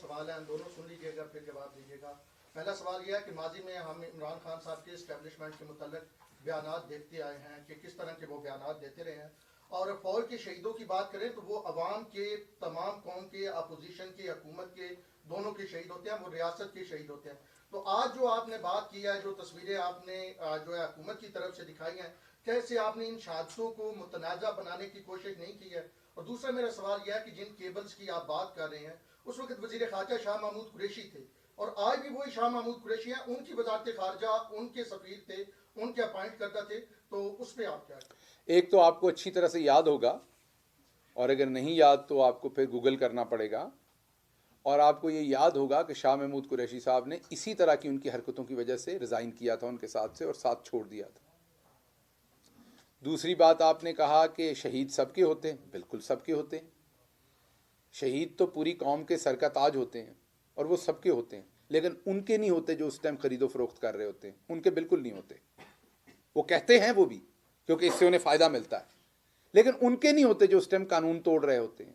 سوال ہیں, دونوں سن لیجیے گا پھر جواب دیجیے گا. پہلا سوال یہ ہے کہ ماضی میں ہم عمران خان صاحب کے اسٹیبلشمنٹ کے متعلق بیانات دیکھتے آئے ہیں کہ کس طرح کے وہ بیانات دیتے رہے ہیں, اور فوج کے شہیدوں کی بات کریں تو وہ عوام کے, تمام قوم کے, اپوزیشن کے, حکومت کے, دونوں کے شہید ہوتے ہیں, وہ ریاست کے شہید ہوتے ہیں. تو آج جو آپ نے بات کی ہے, جو تصویریں آپ نے جو ہے حکومت کی طرف سے دکھائی ہیں, کیسے آپ نے ان شہادتوں کو متنازع بنانے کی کوشش نہیں کی ہے؟ اور دوسرا میرا سوال یہ ہے کہ جن کیبلز کی آپ بات کر رہے ہیں, اس وقت وزیر خارجہ شاہ محمود قریشی تھے, اور آج بھی وہی شاہ محمود قریشی ہیں, ان کی وزارت خارجہ ان کے سفیر تھے, ان کے اپائنٹ کرتا تھے, تو اس پہ آپ کیا کہیں؟ ایک تو آپ کو اچھی طرح سے یاد ہوگا, اور اگر نہیں یاد تو آپ کو پھر گوگل کرنا پڑے گا, اور آپ کو یہ یاد ہوگا کہ شاہ محمود قریشی صاحب نے اسی طرح کی ان کی حرکتوں کی وجہ سے ریزائن کیا تھا ان کے ساتھ سے, اور ساتھ چھوڑ دیا تھا. دوسری بات آپ نے کہا کہ شہید سب کے ہوتے ہیں. بالکل سب کے ہوتے ہیں. شہید تو پوری قوم کے سر کا تاج ہوتے ہیں, اور وہ سب کے ہوتے ہیں, لیکن ان کے نہیں ہوتے جو اس ٹائم خرید و فروخت کر رہے ہوتے ہیں. ان کے بالکل نہیں ہوتے. وہ کہتے ہیں وہ بھی, کیونکہ اس سے انہیں فائدہ ملتا ہے, لیکن ان کے نہیں ہوتے جو اس ٹائم قانون توڑ رہے ہوتے ہیں.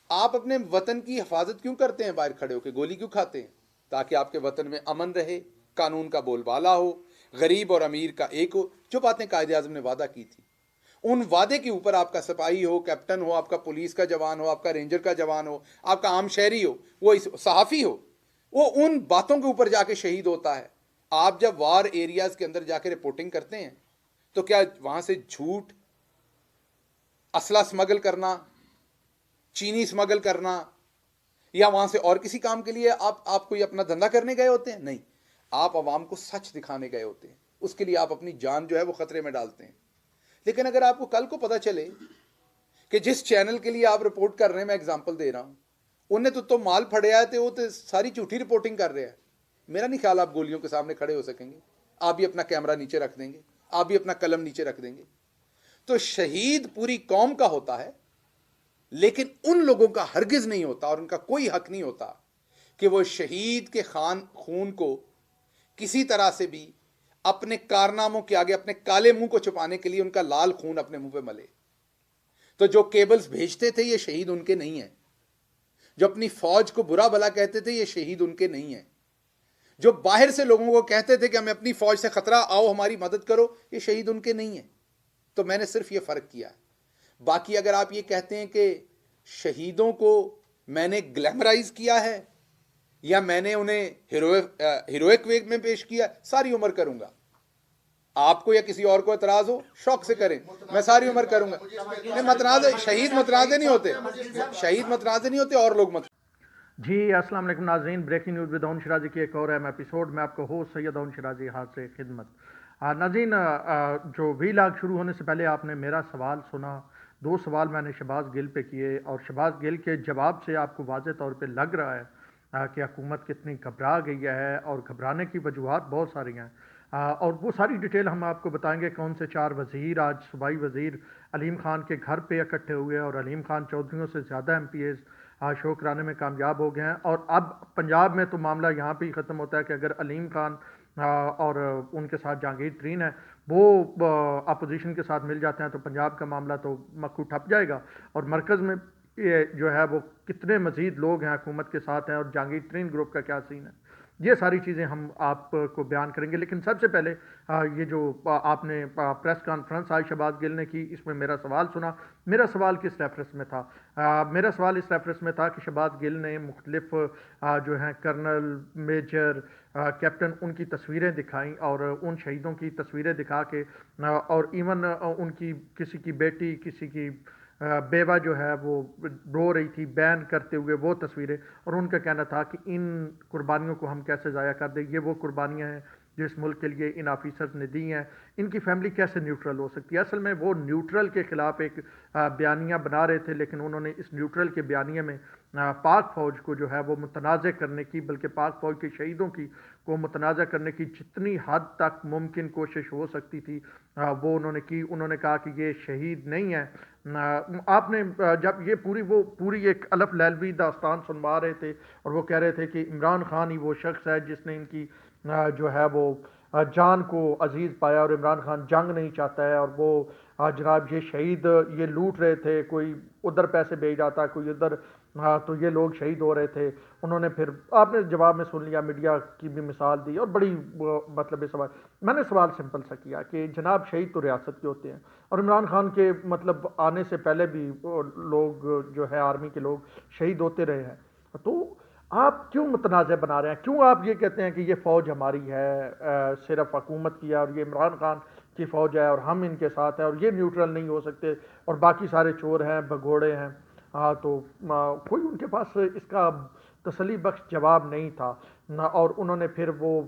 آپ اپنے وطن کی حفاظت کیوں کرتے ہیں باہر کھڑے ہو کے؟ گولی کیوں کھاتے ہیں؟ تاکہ آپ کے وطن میں امن رہے, قانون کا بول بالا ہو, غریب اور امیر کا ایک ہو. جو باتیں قائد اعظم نے وعدہ کی تھی, ان وعدے کے اوپر آپ کا سپاہی ہو, کیپٹن ہو, آپ کا پولیس کا جوان ہو, آپ کا رینجر کا جوان ہو, آپ کا عام شہری ہو, وہ صحافی ہو, وہ ان باتوں کے اوپر جا کے شہید ہوتا ہے. آپ جب وار ایریاز کے اندر جا کے رپورٹنگ کرتے ہیں تو کیا وہاں سے جھوٹ, اسلحہ سمگل کرنا, چینی سمگل کرنا, یا وہاں سے اور کسی کام کے لیے آپ کوئی اپنا دھندا کرنے گئے ہوتے ہیں؟ نہیں, آپ عوام کو سچ دکھانے گئے ہوتے ہیں. اس کے لیے آپ اپنی جان جو ہے وہ خطرے میں ڈالتے ہیں. لیکن اگر آپ کو کل کو پتا چلے کہ جس چینل کے لیے آپ رپورٹ کر رہے ہیں, میں اگزامپل دے رہا ہوں, انہیں تو مال پھڑیا ہے, تو وہ تو ساری جھوٹی رپورٹنگ کر رہے ہیں, میرا نہیں خیال آپ گولیوں کے سامنے کھڑے ہو سکیں گے. آپ بھی اپنا کیمرہ نیچے رکھ دیں گے, آپ بھی اپنا قلم نیچے رکھ دیں گے. تو شہید پوری قوم کا ہوتا ہے, لیکن ان لوگوں کا ہرگز نہیں ہوتا, اور ان کا کوئی حق نہیں ہوتا کہ وہ شہید کے خون کو کسی طرح سے بھی اپنے کارناموں کے آگے, اپنے کالے منہ کو چھپانے کے لیے ان کا لال خون اپنے منہ پہ ملے. تو جو کیبلز بھیجتے تھے یہ شہید ان کے نہیں ہیں. جو اپنی فوج کو برا بھلا کہتے تھے یہ شہید ان کے نہیں ہیں. جو باہر سے لوگوں کو کہتے تھے کہ ہمیں اپنی فوج سے خطرہ, آؤ ہماری مدد کرو, یہ شہید ان کے نہیں ہیں. تو میں نے صرف یہ فرق کیا ہے. باقی اگر آپ یہ کہتے ہیں کہ شہیدوں کو میں نے گلیمرائز کیا ہے یا میں نے انہیں ہیروئک وے میں پیش کیا, ساری عمر کروں گا. آپ کو یا کسی اور کو اعتراض ہو, شوق سے کریں, میں ساری عمر کروں گا. نہیں, متنازع, شہید متنازع نہیں ہوتے, شہید متنازع نہیں ہوتے, اور لوگ مت. جی السلام علیکم ناظرین, بریکنگ نیوز ود اون شرازی کی ایک اور اہم ایپیسوڈ میں آپ کو ہوسٹ سید اون شرازی ہاتھ سے خدمت. ناظرین, جو وی لاگ شروع ہونے سے پہلے آپ نے میرا سوال سنا. 2 سوال میں نے شہباز گل پہ کیے, اور شہباز گل کے جواب سے آپ کو واضح طور پہ لگ رہا ہے کہ حکومت کتنی گھبرا گئی ہے, اور گھبرانے کی وجوہات بہت ساری ہیں, اور وہ ساری ڈیٹیل ہم آپ کو بتائیں گے. کون سے 4 وزیر آج صوبائی وزیر علیم خان کے گھر پہ اکٹھے ہوئے, اور علیم خان چودھریوں سے زیادہ ایم پی ایز شو کرانے میں کامیاب ہو گئے ہیں. اور اب پنجاب میں تو معاملہ یہاں پہ ہی ختم ہوتا ہے کہ اگر علیم خان اور ان کے ساتھ جہانگیر ترین ہے وہ اپوزیشن کے ساتھ مل جاتے ہیں تو پنجاب کا معاملہ تو مکھو ٹھپ جائے گا. اور مرکز میں یہ جو ہے وہ کتنے مزید لوگ ہیں حکومت کے ساتھ ہیں, اور جہانگیر ترین گروپ کا کیا سین ہے, یہ ساری چیزیں ہم آپ کو بیان کریں گے. لیکن سب سے پہلے یہ جو آپ نے پریس کانفرنس آج شہباز گل نے کی, اس میں میرا سوال سنا. میرا سوال کس ریفرنس میں تھا؟ میرا سوال اس ریفرنس میں تھا کہ شہباز گل نے مختلف جو ہیں کرنل, میجر, کیپٹن, ان کی تصویریں دکھائیں, اور ان شہیدوں کی تصویریں دکھا کے, اور ایون ان کی کسی کی بیٹی, کسی کی بیوہ جو ہے وہ رو رہی تھی بین کرتے ہوئے, وہ تصویریں, اور ان کا کہنا تھا کہ ان قربانیوں کو ہم کیسے ضائع کر دیں, یہ وہ قربانیاں ہیں جو اس ملک کے لیے ان آفیسرز نے دی ہیں, ان کی فیملی کیسے نیوٹرل ہو سکتی ہے. اصل میں وہ نیوٹرل کے خلاف ایک بیانیہ بنا رہے تھے, لیکن انہوں نے اس نیوٹرل کے بیانیے میں پاک فوج کو جو ہے وہ متنازع کرنے کی, بلکہ پاک فوج کے شہیدوں کی کو متنازع کرنے کی جتنی حد تک ممکن کوشش ہو سکتی تھی وہ انہوں نے کی. انہوں نے کہا کہ یہ شہید نہیں ہیں. آپ نے جب یہ پوری ایک الف لیلوی داستان سنوا رہے تھے, اور وہ کہہ رہے تھے کہ عمران خان ہی وہ شخص ہے جس نے ان کی جو ہے وہ جان کو عزیز پایا, اور عمران خان جنگ نہیں چاہتا ہے, اور وہ جناب یہ شہید یہ لوٹ رہے تھے, کوئی ادھر پیسے بھیج رہا تھا, کوئی ادھر تو یہ لوگ شہید ہو رہے تھے. انہوں نے پھر آپ نے جواب میں سن لیا, میڈیا کی بھی مثال دی اور بڑی مطلب یہ سوال, میں نے سوال سمپل سا کیا کہ جناب شہید تو ریاست کے ہوتے ہیں اور عمران خان کے مطلب آنے سے پہلے بھی لوگ جو ہے آرمی کے لوگ شہید ہوتے رہے ہیں, تو آپ کیوں متنازع بنا رہے ہیں؟ کیوں آپ یہ کہتے ہیں کہ یہ فوج ہماری ہے, صرف حکومت کی ہے اور یہ عمران خان کی فوج ہے اور ہم ان کے ساتھ ہیں اور یہ نیوٹرل نہیں ہو سکتے اور باقی سارے چور ہیں, بھگوڑے ہیں؟ تو کوئی ان کے پاس اس کا تسلی بخش جواب نہیں تھا, اور انہوں نے پھر وہ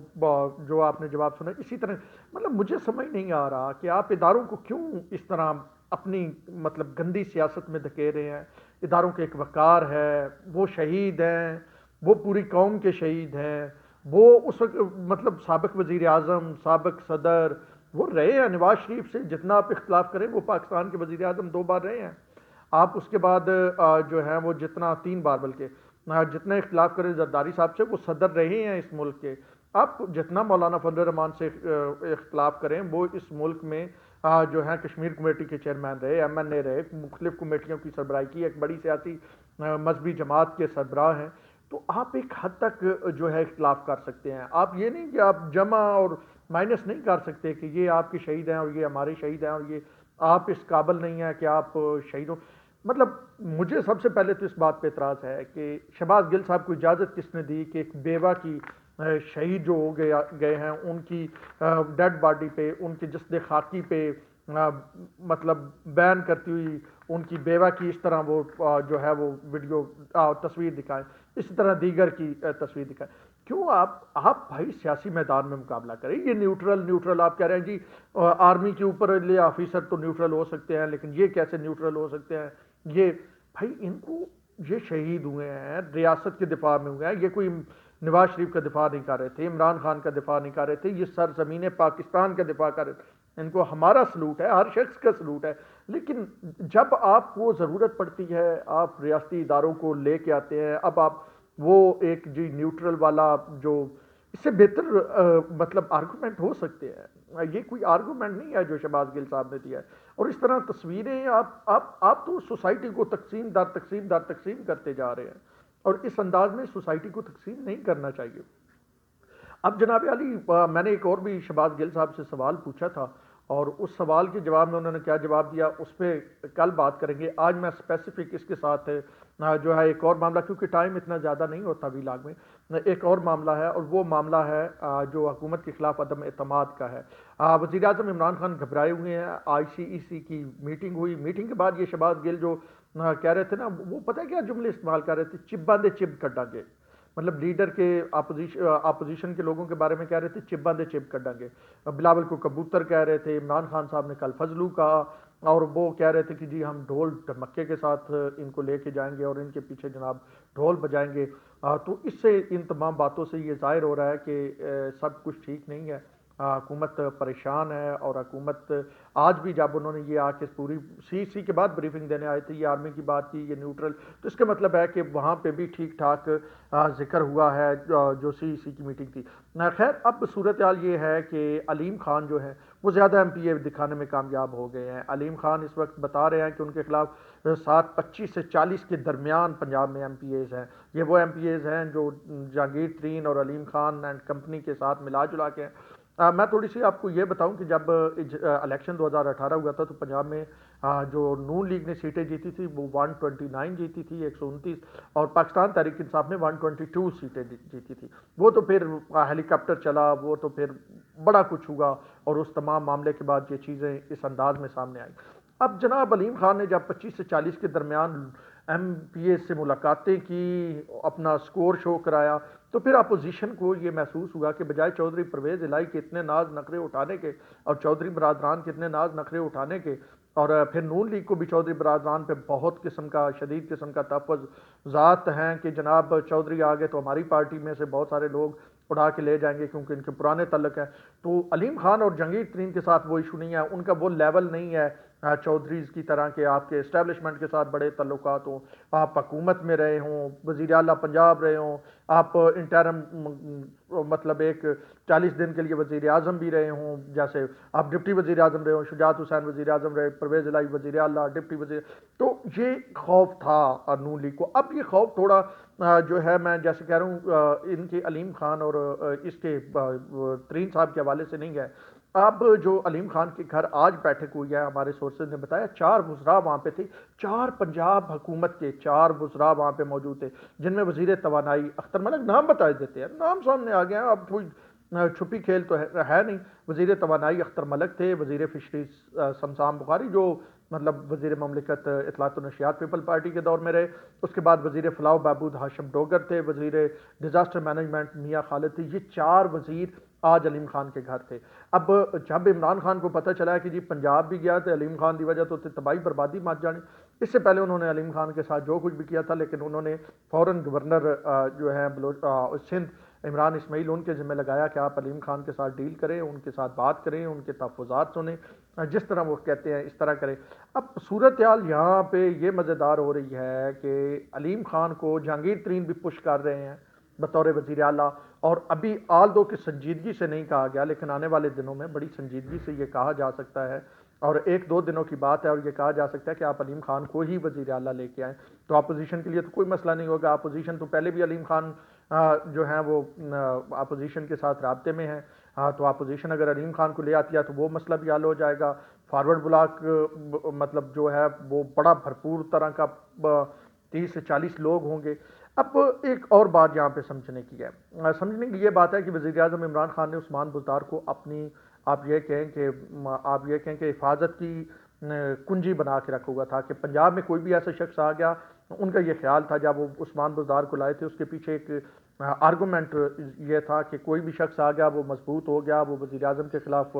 جو آپ نے جواب سنا اسی طرح. مطلب مجھے سمجھ نہیں آ رہا کہ آپ اداروں کو کیوں اس طرح اپنی مطلب گندی سیاست میں دھکیل رہے ہیں. اداروں کے ایک وقار ہے, وہ شہید ہیں, وہ پوری قوم کے شہید ہیں, وہ اس وقت مطلب سابق وزیر اعظم, سابق صدر وہ رہے ہیں. نواز شریف سے جتنا آپ اختلاف کریں, وہ پاکستان کے وزیر اعظم 2 بار رہے ہیں. آپ اس کے بعد جو ہیں وہ جتنا 3 بار بلکہ جتنا اختلاف کریں زرداری صاحب سے, وہ صدر رہے ہیں اس ملک کے. آپ جتنا مولانا فضل الرحمان سے اختلاف کریں, وہ اس ملک میں جو ہیں کشمیر کمیٹی کے چیئرمین رہے, MNA رہے, مختلف کمیٹیوں کی سربراہی کی, ایک بڑی سیاسی مذہبی جماعت کے سربراہ ہیں. تو آپ ایک حد تک جو ہے اختلاف کر سکتے ہیں. آپ یہ نہیں کہ آپ جمع اور مائنس نہیں کر سکتے کہ یہ آپ کے شہید ہیں اور یہ ہمارے شہید ہیں اور یہ آپ اس قابل نہیں ہیں کہ آپ شہید ہو. مطلب مجھے سب سے پہلے تو اس بات پہ اعتراض ہے کہ شہباز گل صاحب کو اجازت کس نے دی کہ ایک بیوہ کی شہید جو ہو گئے ہیں ان کی ڈیڈ باڈی پہ, ان کے جسد خاکی پہ مطلب بیان کرتی ہوئی ان کی بیوہ کی اس طرح وہ جو ہے وہ ویڈیو تصویر دکھائیں, اسی طرح دیگر کی تصویر دکھائیں. کیوں آپ بھائی سیاسی میدان میں مقابلہ کریں. یہ نیوٹرل آپ کہہ رہے ہیں جی آرمی کے اوپر لے آفیسر تو نیوٹرل ہو سکتے ہیں, لیکن یہ کیسے نیوٹرل ہو سکتے ہیں؟ یہ بھائی ان کو, یہ شہید ہوئے ہیں, ریاست کے دفاع میں ہوئے ہیں, یہ کوئی نواز شریف کا دفاع نہیں کر رہے تھے, عمران خان کا دفاع نہیں کر رہے تھے, یہ سرزمین پاکستان کا دفاع کر رہے تھے. ان کو ہمارا سلوٹ ہے, ہر شخص کا سلوٹ ہے. لیکن جب آپ کو ضرورت پڑتی ہے آپ ریاستی اداروں کو لے کے آتے ہیں. اب آپ وہ ایک جی نیوٹرل والا, جو اس سے بہتر مطلب آرگومنٹ ہو سکتے ہیں, یہ کوئی آرگومنٹ نہیں ہے جو شہباز گل صاحب نے دیا ہے. اور اس طرح تصویریں آپ تو سوسائٹی کو تقسیم در تقسیم کرتے جا رہے ہیں, اور اس انداز میں سوسائٹی کو تقسیم نہیں کرنا چاہیے. اب جناب علی, میں نے ایک اور بھی شہباز گل صاحب سے سوال پوچھا تھا اور اس سوال کے جواب میں انہوں نے کیا جواب دیا اس پہ کل بات کریں گے. آج میں اسپیسیفک اس کے ساتھ جو ہے ایک اور معاملہ, کیونکہ ٹائم اتنا زیادہ نہیں ہوتا ویلاگ میں, ایک اور معاملہ ہے اور وہ معاملہ ہے جو حکومت کے خلاف عدم اعتماد کا ہے. وزیر اعظم عمران خان گھبرائے ہوئے ہیں. ICEC کی میٹنگ ہوئی, میٹنگ کے بعد یہ شہباز گل جو کہہ رہے تھے نا, وہ پتہ ہے کیا جملے استعمال کر رہے تھے؟ چباں دے چب کڈاں گے. مطلب لیڈر کے اپوزیشن کے لوگوں کے بارے میں کہہ رہے تھے چباں دے چب کڈاں گے. بلاول کو کبوتر کہہ رہے تھے, عمران خان صاحب نے کل فضلو کہا, اور وہ کہہ رہے تھے کہ جی ہم ڈھول ڈھمکے کے ساتھ ان کو لے کے جائیں گے اور ان کے پیچھے جناب ڈھول بجائیں گے. تو اس سے ان تمام باتوں سے یہ ظاہر ہو رہا ہے کہ سب کچھ ٹھیک نہیں ہے, حکومت پریشان ہے. اور حکومت آج بھی جب انہوں نے یہ آ کے پوری CEC کے بعد بریفنگ دینے آئے تھے, یہ آرمی کی بات کی, یہ نیوٹرل, تو اس کا مطلب ہے کہ وہاں پہ بھی ٹھیک ٹھاک ذکر ہوا ہے جو CEC کی میٹنگ تھی. خیر, اب صورتحال یہ ہے کہ علیم خان جو ہے وہ زیادہ MPA دکھانے میں کامیاب ہو گئے ہیں. علیم خان اس وقت بتا رہے ہیں کہ ان کے خلاف 25 سے 40 کے درمیان پنجاب میں MPAs ہیں. یہ وہ MPAs ہیں جو جہانگیر ترین اور علیم خان اینڈ کمپنی کے ساتھ ملا جلا کے ہیں. میں تھوڑی سی آپ کو یہ بتاؤں کہ جب الیکشن 2018 ہوا تھا تو پنجاب میں جو نون لیگ نے سیٹیں جیتی تھی وہ 129 جیتی تھی, 129, اور پاکستان تحریک انصاف نے 122 سیٹیں جیتی تھی. وہ تو پھر ہیلی کاپٹر چلا, وہ تو پھر بڑا کچھ ہوا, اور اس تمام معاملے کے بعد یہ چیزیں اس انداز میں سامنے آئیں. اب جناب علیم خان نے جب 25 سے 40 کے درمیان MPA سے ملاقاتیں کی, اپنا سکور شو کرایا, تو پھر اپوزیشن کو یہ محسوس ہوا کہ بجائے چودھری پرویز الہی کے اتنے ناز نخرے اٹھانے کے اور چودھری برادران کے اتنے ناز نخرے اٹھانے کے, اور پھر نون لیگ کو بھی چودھری برادران پہ بہت شدید قسم کا تحفظات ہیں کہ جناب چودھری آگے تو ہماری پارٹی میں سے بہت سارے لوگ اڑا کے لے جائیں گے کیونکہ ان کے پرانے تعلق ہیں. تو علیم خان اور جہانگیر ترین کے ساتھ وہ ایشو نہیں ہے, ان کا وہ لیول نہیں ہے چودھریز کی طرح کہ آپ کے اسٹیبلشمنٹ کے ساتھ بڑے تعلقات ہوں, آپ حکومت میں رہے ہوں, وزیر اعلیٰ پنجاب رہے ہوں, آپ انٹرم مطلب ایک 40 دن کے لیے وزیر اعظم بھی رہے ہوں، جیسے آپ ڈپٹی وزیر اعظم رہے ہوں، شجاعت حسین وزیر اعظم رہے، پرویز الہی وزیر اعلیٰ، ڈپٹی وزیر، تو یہ خوف تھا نون لیگ کو. اب یہ خوف تھوڑا جو ہے میں جیسے کہہ رہا ہوں ان کے علیم خان اور اس کے ترین صاحب کے حوالے سے نہیں ہے. اب جو علیم خان کے گھر آج بیٹھک ہوئی ہے، ہمارے سورسز نے بتایا 4 وزراء وہاں پہ تھے، 4 پنجاب حکومت کے 4 وزراء وہاں پہ موجود تھے، جن میں وزیر توانائی اختر ملک، نام بتائے دیتے ہیں، نام سامنے آ گیا، اب کوئی چھپی کھیل تو ہے نہیں. وزیر توانائی اختر ملک تھے، وزیر فشریز شمسان بخاری جو مطلب وزیر مملکت اطلاعات و نشریات پیپل پارٹی کے دور میں رہے، اس کے بعد وزیر فلاح و بہبود ہاشم ڈوگر تھے، وزیر ڈیزاسٹر مینجمنٹ میاں خالد تھے. یہ 4 وزیر آج علیم خان کے گھر تھے. اب جب عمران خان کو پتہ چلا کہ جی پنجاب بھی گیا تو علیم خان دی وجہ تو تباہی بربادی مچ جانی. اس سے پہلے انہوں نے علیم خان کے ساتھ جو کچھ بھی کیا تھا، لیکن انہوں نے فوراً گورنر جو ہے سندھ عمران اسماعیل ان کے ذمہ لگایا کہ آپ علیم خان کے ساتھ ڈیل کریں، ان کے ساتھ بات کریں، ان کے تحفظات سنیں، جس طرح وہ کہتے ہیں اس طرح کریں. اب صورتحال یہاں پہ یہ مزیدار ہو رہی ہے کہ علیم خان کو جہانگیر ترین بھی پش کر رہے ہیں بطور وزیر اعلیٰ، اور ابھی آل دو کہ سنجیدگی سے نہیں کہا گیا، لیکن آنے والے دنوں میں بڑی سنجیدگی سے یہ کہا جا سکتا ہے، اور 1-2 دنوں کی بات ہے، اور یہ کہا جا سکتا ہے کہ آپ علیم خان کو ہی وزیر اعلیٰ لے کے آئیں. تو اپوزیشن کے لیے تو کوئی مسئلہ نہیں ہوگا، اپوزیشن تو پہلے بھی علیم خان جو ہیں وہ اپوزیشن کے ساتھ رابطے میں ہیں، تو اپوزیشن اگر علیم خان کو لے آتی ہے تو وہ مسئلہ بھی حل ہو جائے گا. فارورڈ بلاک مطلب جو ہے وہ بڑا بھرپور طرح کا 30 سے 40 لوگ ہوں گے. اب ایک اور بات یہاں پہ سمجھنے کی ہے، سمجھنے کی یہ بات ہے کہ وزیر اعظم عمران خان نے عثمان بزدار کو اپنی آپ یہ کہیں کہ حفاظت کی کنجی بنا کے رکھا ہوا تھا، کہ پنجاب میں کوئی بھی ایسا شخص آ گیا، ان کا یہ خیال تھا جب وہ عثمان بزدار کو لائے تھے، اس کے پیچھے ایک آرگومنٹ یہ تھا کہ کوئی بھی شخص آ گیا وہ مضبوط ہو گیا، وہ وزیر اعظم کے خلاف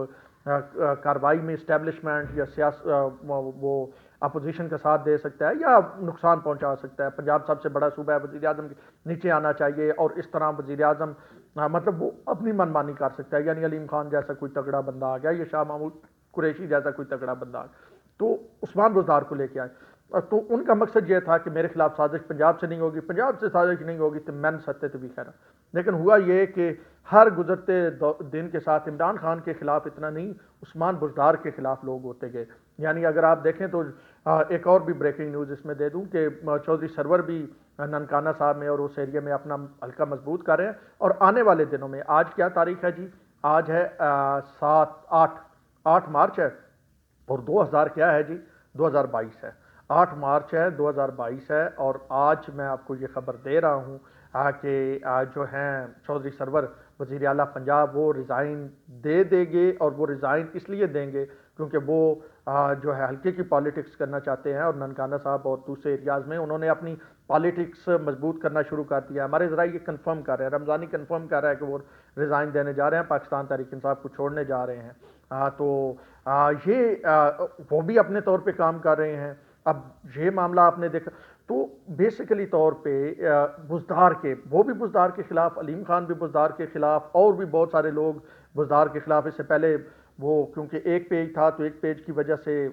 کارروائی میں اسٹیبلشمنٹ یا وہ اپوزیشن کا ساتھ دے سکتا ہے یا نقصان پہنچا سکتا ہے. پنجاب سب سے بڑا صوبہ ہے، وزیر اعظم کے نیچے آنا چاہیے، اور اس طرح وزیر اعظم مطلب وہ اپنی من مانی کر سکتا ہے. یعنی علیم خان جیسا کوئی تگڑا بندہ آ گیا یا شاہ محمود قریشی جیسا کوئی تگڑا بندہ آ گیا تو عثمان بزدار کو لے کے آئے. تو ان کا مقصد یہ تھا کہ میرے خلاف سازش پنجاب سے نہیں ہوگی، پنجاب سے سازش نہیں ہوگی تو میں ستے تو بھی خیر. لیکن ہوا یہ کہ ہر گزرتے دن کے ساتھ عمران خان کے خلاف اتنا نہیں، عثمان بزدار کے خلاف لوگ ہوتے گئے. یعنی اگر آپ دیکھیں تو ایک اور بھی بریکنگ نیوز اس میں دے دوں کہ چودھری سرور بھی ننکانہ صاحب میں اور اس ایریے میں اپنا حلقہ مضبوط کر رہے ہیں، اور آنے والے دنوں میں آج کیا تاریخ ہے جی؟ آج ہے 8 مارچ ہے، اور 2000 کیا ہے جی؟ 2022 ہے. 8 مارچ ہے، 2022 ہے، اور آج میں آپ کو یہ خبر دے رہا ہوں کہ جو ہیں چودھری سرور وزیر اعلیٰ پنجاب وہ ریزائن دیں گے، اور وہ ریزائن اس لیے دیں گے کیونکہ وہ جو ہے ہلکے کی پالیٹکس کرنا چاہتے ہیں، اور ننکانہ صاحب اور دوسرے ایریاز میں انہوں نے اپنی پالیٹکس مضبوط کرنا شروع کر دیا ہے. ہمارے ذرائع یہ کنفرم کر رہے ہیں، رمضانی کنفرم کر رہا ہے کہ وہ ریزائن دینے جا رہے ہیں، پاکستان تحریک انصاف کو چھوڑنے جا رہے ہیں. تو یہ وہ بھی اپنے طور پہ کام کر رہے ہیں. اب یہ معاملہ آپ نے دیکھا تو بیسیکلی طور پہ بزدار کے وہ بھی بزدار کے خلاف، علیم خان بھی بزدار کے خلاف، اور بھی بہت سارے لوگ بزدار کے خلاف. اس سے پہلے وہ کیونکہ ایک پیج تھا تو ایک پیج کی وجہ سے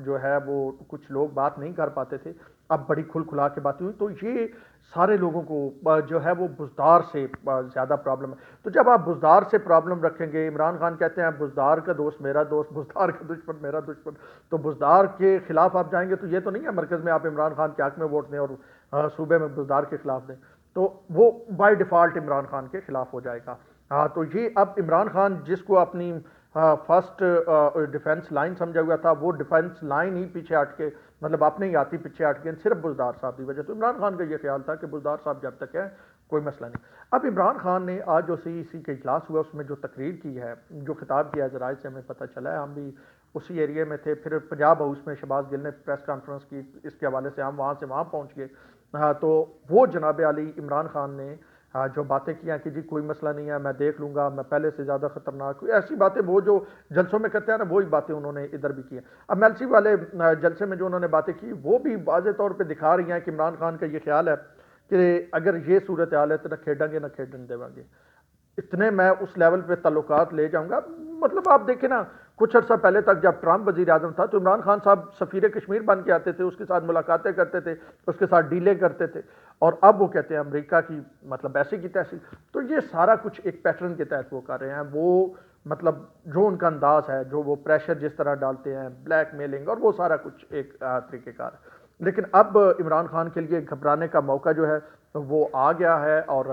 جو ہے وہ کچھ لوگ بات نہیں کر پاتے تھے، اب بڑی کھل کھلا کے باتیں ہوئی. تو یہ سارے لوگوں کو جو ہے وہ بزدار سے زیادہ پرابلم ہے. تو جب آپ بزدار سے پرابلم رکھیں گے، عمران خان کہتے ہیں بزدار کا دوست میرا دوست، بزدار کا دشمن میرا دشمن، تو بزدار کے خلاف آپ جائیں گے تو یہ تو نہیں ہے مرکز میں آپ عمران خان کے حق میں ووٹ دیں اور صوبے میں بزدار کے خلاف دیں، تو وہ بائی ڈیفالٹ عمران خان کے خلاف ہو جائے گا. تو یہ اب عمران خان جس کو اپنی فرسٹ ڈیفنس لائن سمجھا ہوا تھا، وہ ڈیفنس لائن ہی پیچھے ہٹ کے مطلب اپنے ہی آتی پیچھے ہٹ کے صرف بزدار صاحب کی وجہ. تو عمران خان کا یہ خیال تھا کہ بزدار صاحب جب تک ہے کوئی مسئلہ نہیں. اب عمران خان نے آج جو CEC کا اجلاس ہوا اس میں جو تقریر کی ہے، جو خطاب کیا ہے، ذرائع سے ہمیں پتہ چلا ہے، ہم بھی اسی ایریے میں تھے. پھر پنجاب ہاؤس میں شہباز گل نے پریس کانفرنس کی، اس کے حوالے سے ہم وہاں سے وہاں پہنچ گئے. تو وہ جناب علی عمران خان نے جو باتیں کی ہیں کہ جی کوئی مسئلہ نہیں ہے، میں دیکھ لوں گا، میں پہلے سے زیادہ خطرناک، ایسی باتیں وہ جو جلسوں میں کرتے ہیں نا وہی باتیں انہوں نے ادھر بھی کی ہیں. اب میلسی والے جلسے میں جو انہوں نے باتیں کی وہ بھی واضح طور پہ دکھا رہی ہیں کہ عمران خان کا یہ خیال ہے کہ اگر یہ صورتحال ہے تو نہ کھیڑیں گے نہ کھیڑنے دیں گے، اتنے میں اس لیول پہ تعلقات لے جاؤں گا. مطلب آپ دیکھیں نا، کچھ عرصہ پہلے تک جب ٹرمپ وزیر اعظم تھا تو عمران خان صاحب سفیر کشمیر بن کے آتے تھے، اس کے ساتھ ملاقاتیں کرتے تھے، اس کے ساتھ ڈیلیں کرتے تھے، اور اب وہ کہتے ہیں امریکہ کی مطلب ایسی کی تیسی. تو یہ سارا کچھ ایک پیٹرن کے تحت وہ کر رہے ہیں. وہ مطلب جو ان کا انداز ہے, جو وہ پریشر جس طرح ڈالتے ہیں, بلیک میلنگ, اور وہ سارا کچھ ایک طریقہ کار ہے. لیکن اب عمران خان کے لیے گھبرانے کا موقع جو ہے وہ آ گیا ہے. اور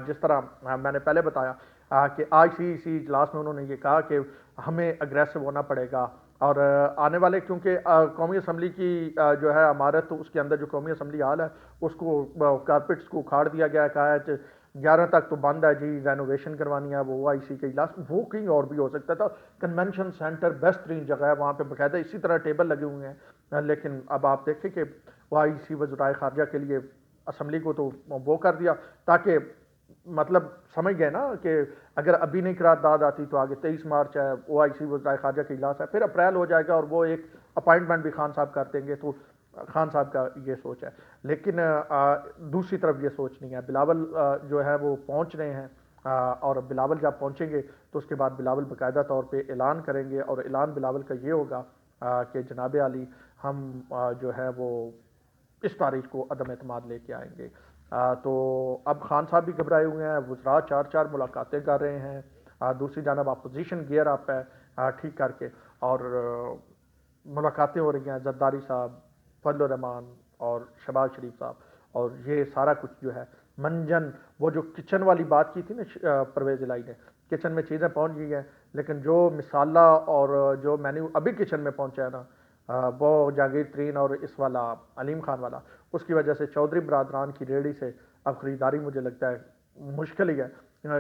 جس طرح میں نے پہلے بتایا کہ ICC اجلاس میں انہوں نے یہ کہا کہ ہمیں اگریسو ہونا پڑے گا, اور آنے والے کیونکہ قومی اسمبلی کی جو ہے عمارت, اس کے اندر جو قومی اسمبلی ہال ہے اس کو کارپٹس کو اکھاڑ دیا گیا ہے. کہا ہے کہ 11 تک تو بند ہے جی, رینوویشن کروانی ہے. وہ IC کے اجلاس وہ کہیں اور بھی ہو سکتا تھا. کنونشن سینٹر بیسٹ ترین جگہ ہے, وہاں پہ باقاعدہ اسی طرح ٹیبل لگے ہوئے ہیں. لیکن اب آپ دیکھیں کہ وہ IC وزرائے خارجہ کے لیے اسمبلی کو تو وہ کر دیا تاکہ مطلب سمجھ گئے نا کہ اگر ابھی نہیں قرارداد آتی تو آگے 23 مارچ ہے, OIC وزرائے خارجہ کا اجلاس ہے, پھر اپریل ہو جائے گا, اور وہ ایک اپائنٹمنٹ بھی خان صاحب کر دیں گے. تو خان صاحب کا یہ سوچ ہے. لیکن دوسری طرف یہ سوچ نہیں ہے. بلاول جو ہے وہ پہنچ رہے ہیں, اور بلاول جب پہنچیں گے تو اس کے بعد بلاول باقاعدہ طور پہ اعلان کریں گے, اور اعلان بلاول کا یہ ہوگا کہ جناب علی ہم جو ہے وہ اس تاریخ کو عدم اعتماد لے کے آئیں گے. تو اب خان صاحب بھی گھبرائے ہوئے ہیں, وزراء 4 ملاقاتیں کر رہے ہیں. دوسری جانب اپوزیشن گیئر اپ ہے ٹھیک کر کے, اور ملاقاتیں ہو رہی ہیں زرداری صاحب, فضل الرحمان اور شہباز شریف صاحب, اور یہ سارا کچھ جو ہے منجن وہ جو کچن والی بات کی تھی نا پرویز الہی نے, کچن میں چیزیں پہنچ گئی ہیں, لیکن جو مسالہ اور جو مینیو ابھی کچن میں پہنچا ہے نا وہ جہانگیر ترین اور اس والا علیم خان والا, اس کی وجہ سے چودھری برادران کی ریڑھی سے اب خریداری مجھے لگتا ہے مشکل ہی ہے,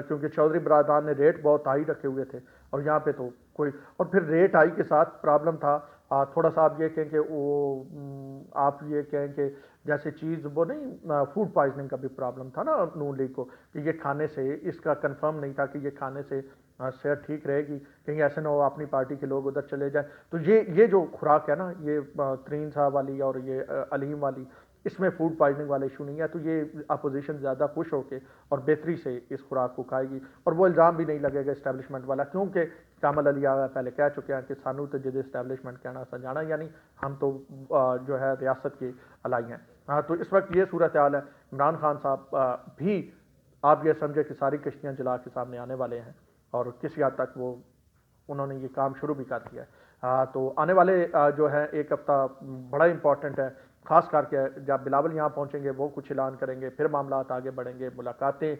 کیونکہ چودھری برادران نے ریٹ بہت ہائی رکھے ہوئے تھے, اور یہاں پہ تو کوئی, اور پھر ریٹ ہائی کے ساتھ پرابلم تھا تھوڑا سا. آپ یہ کہیں کہ وہ آپ یہ کہیں کہ جیسے چیز وہ نہیں, فوڈ پوائزننگ کا بھی پرابلم تھا نا نون لیگ کو, کہ یہ کھانے سے اس کا کنفرم نہیں تھا کہ یہ کھانے سے صحت ٹھیک رہے گی, کہیں ایسے نہ ہو اپنی پارٹی کے لوگ ادھر چلے جائیں. تو یہ جو خوراک ہے نا, یہ ترین صاحب والی اور یہ علیم والی, اس میں فوڈ پوائزننگ والا ایشو نہیں ہے. تو یہ اپوزیشن زیادہ خوش ہو کے اور بہتری سے اس خوراک کو کھائے گی, اور وہ الزام بھی نہیں لگے گا اسٹیبلشمنٹ والا, کیونکہ کامل علی آغا پہلے کہہ چکے ہیں کہ سانو تو جدید اسٹیبلشمنٹ کہنا سا جانا, یعنی ہم تو جو ہے ریاست کے الائی ہیں. تو اس وقت یہ صورتحال ہے. عمران خان صاحب بھی آپ یہ سمجھے کہ ساری کشتیاں جلا کے سامنے آنے والے ہیں, اور کسی حد تک وہ انہوں نے یہ کام شروع بھی کر دیا ہے. تو آنے والے جو ہے ایک ہفتہ بڑا امپورٹنٹ ہے, خاص کر کے جب بلاول یہاں پہنچیں گے وہ کچھ اعلان کریں گے, پھر معاملات آگے بڑھیں گے, ملاقاتیں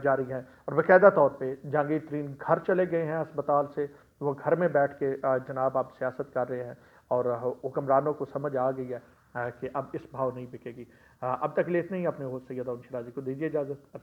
جاری ہیں, اور باقاعدہ طور پہ جہانگیر ترین گھر چلے گئے ہیں اسپتال سے, وہ گھر میں بیٹھ کے جناب آپ سیاست کر رہے ہیں, اور حکمرانوں کو سمجھ آ گئی ہے کہ اب اس بھاؤ نہیں بکے گی. اب تک لیے اتنے ہی. اپنے ہوسٹ سید اون شرازی کو دیجیے اجازت.